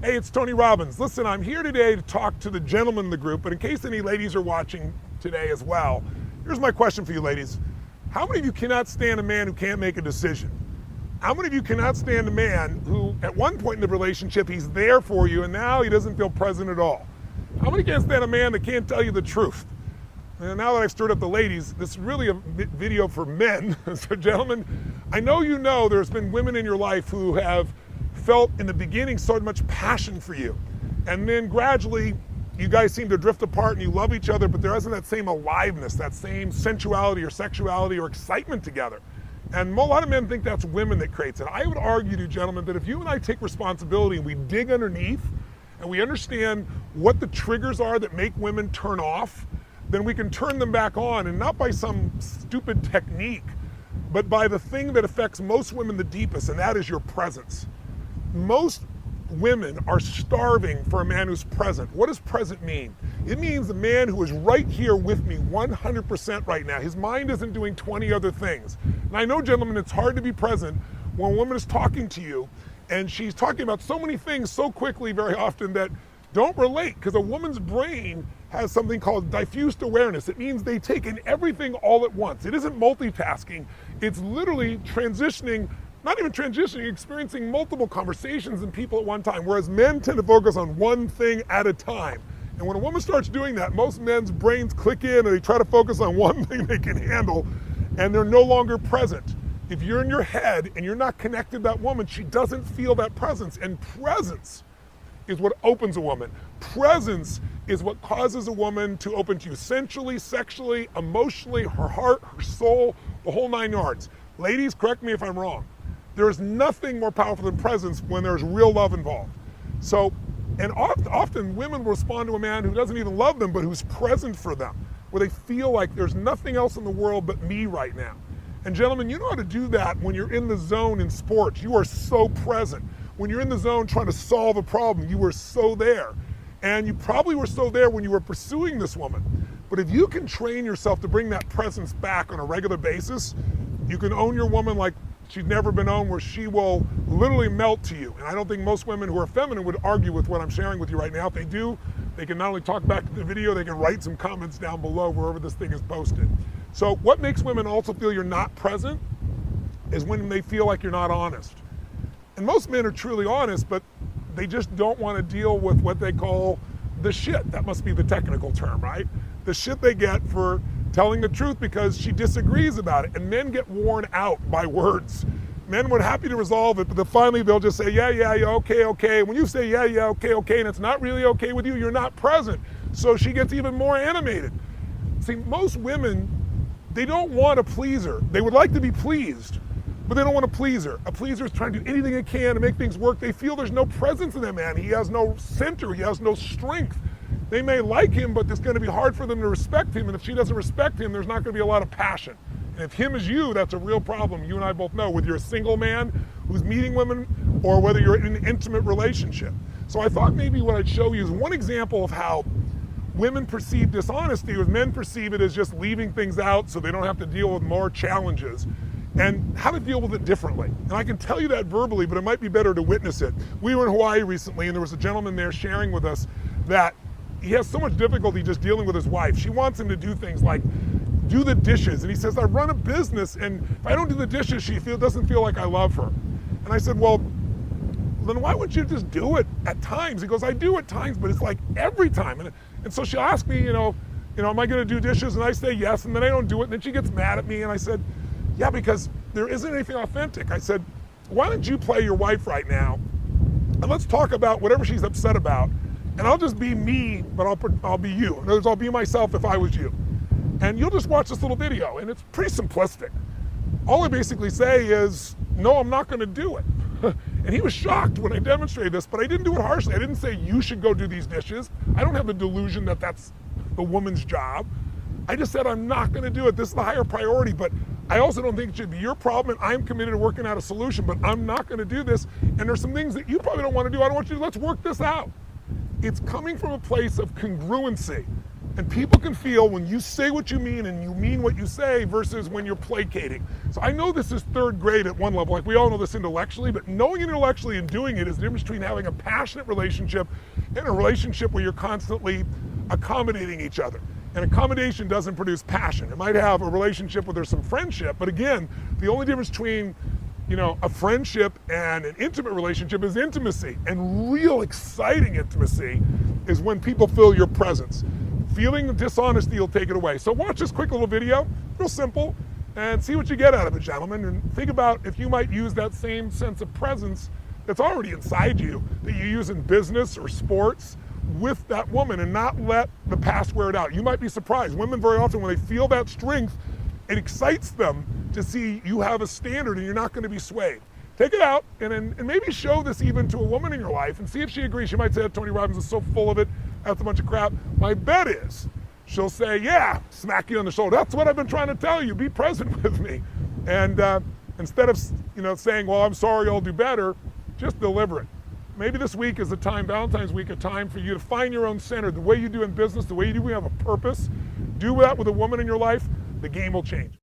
Hey, it's Tony Robbins. Listen, I'm here today to talk to the gentlemen in the group, but in case any ladies are watching today as well, here's my question for you ladies. How many of you cannot stand a man who can't make a decision? How many of you cannot stand a man who, at one point in the relationship, he's there for you, and now he doesn't feel present at all? How many can't stand a man that can't tell you the truth? And now that I've stirred up the ladies, this is really a video for men. So gentlemen, I know you know there's been women in your life who have felt in the beginning so much passion for you. And then gradually, you guys seem to drift apart and you love each other, but there isn't that same aliveness, that same sensuality or sexuality or excitement together. And a lot of men think that's women that creates it. I would argue to you, gentlemen, that if you and I take responsibility and we dig underneath and we understand what the triggers are that make women turn off, then we can turn them back on, and not by some stupid technique, but by the thing that affects most women the deepest, and that is your presence. Most women are starving for a man who's present. What does present mean? It means a man who is right here with me 100% right now. His mind isn't doing 20 other things. And I know, gentlemen, it's hard to be present when a woman is talking to you and she's talking about so many things so quickly very often that don't relate, because a woman's brain has something called diffused awareness. It means they take in everything all at once. It isn't multitasking. It's literally transitioning, not even transitioning, experiencing multiple conversations and people at one time, whereas men tend to focus on one thing at a time. And when a woman starts doing that, most men's brains click in and they try to focus on one thing they can handle, and they're no longer present. If you're in your head and you're not connected to that woman, she doesn't feel that presence. And presence is what opens a woman. Presence is what causes a woman to open to you sensually, sexually, emotionally, her heart, her soul, the whole 9 yards. Ladies, correct me if I'm wrong. There is nothing more powerful than presence when there's real love involved. So, and often women will respond to a man who doesn't even love them, but who's present for them, where they feel like there's nothing else in the world but me right now. And gentlemen, you know how to do that when you're in the zone in sports. You are so present. When you're in the zone trying to solve a problem, you were so there. And you probably were so there when you were pursuing this woman. But if you can train yourself to bring that presence back on a regular basis, you can own your woman like she's never been owned, where she will literally melt to you. And I don't think most women who are feminine would argue with what I'm sharing with you right now. If they do, they can not only talk back to the video, they can write some comments down below wherever this thing is posted. So what makes women also feel you're not present is when they feel like you're not honest. And most men are truly honest, but they just don't want to deal with what they call the shit. That must be the technical term, right? The shit they get for telling the truth because she disagrees about it. And men get worn out by words. Men were happy to resolve it, but then finally they'll just say, yeah, okay. When you say, yeah, okay, and it's not really okay with you, you're not present. So she gets even more animated. See, most women, they don't want a pleaser. They would like to be pleased, but they don't want to please her. A pleaser is trying to do anything they can to make things work. They feel there's no presence in that man. He has no center. He has no strength. They may like him, but it's going to be hard for them to respect him. And if she doesn't respect him, there's not going to be a lot of passion. And if him is you, that's a real problem. You and I both know, whether you're a single man who's meeting women or whether you're in an intimate relationship. So I thought maybe what I'd show you is one example of how women perceive dishonesty, whereas men perceive it as just leaving things out so they don't have to deal with more challenges, and how to deal with it differently. And I can tell you that verbally, but it might be better to witness it. We were in Hawaii recently, and there was a gentleman there sharing with us that he has so much difficulty just dealing with his wife. She wants him to do things like do the dishes, and he says, I run a business, and if I don't do the dishes, she doesn't feel like I love her. And I said, well, then why wouldn't you just do it at times? He goes, I do at times, but it's like every time. And so she'll ask me, am I going to do dishes? And I say yes, and then I don't do it, and then she gets mad at me, and I said, yeah, because there isn't anything authentic. I said, why don't you play your wife right now, and let's talk about whatever she's upset about, and I'll just be me, but I'll be you. In other words, I'll be myself if I was you. And you'll just watch this little video, and it's pretty simplistic. All I basically say is, no, I'm not going to do it. And he was shocked when I demonstrated this, but I didn't do it harshly. I didn't say you should go do these dishes. I don't have the delusion that that's the woman's job. I just said I'm not going to do it. This is the higher priority, but I also don't think it should be your problem, and I'm committed to working out a solution, but I'm not going to do this. And there's some things that you probably don't want to do. I don't want you to. Let's work this out. It's coming from a place of congruency. And people can feel when you say what you mean and you mean what you say versus when you're placating. So I know this is third grade at one level, like we all know this intellectually, but knowing it intellectually and doing it is the difference between having a passionate relationship and a relationship where you're constantly accommodating each other. And accommodation doesn't produce passion. It might have a relationship where there's some friendship, but again, the only difference between a friendship and an intimate relationship is intimacy. And real exciting intimacy is when people feel your presence. Feeling dishonesty will take it away. So watch this quick little video, real simple, and see what you get out of it, gentlemen. And think about if you might use that same sense of presence that's already inside you, that you use in business or sports with that woman, and not let the past wear it out. You might be surprised. Women very often, when they feel that strength, it excites them to see you have a standard and you're not going to be swayed. Take it out and maybe show this even to a woman in your life and see if she agrees. She might say, Tony Robbins is so full of it, that's a bunch of crap. My bet is she'll say, yeah, smack you on the shoulder. That's what I've been trying to tell you. Be present with me. And instead of saying, well, I'm sorry, I'll do better, just deliver it. Maybe this week is the time, Valentine's week, a time for you to find your own center. The way you do in business, the way you do, we have a purpose. Do that with a woman in your life, the game will change.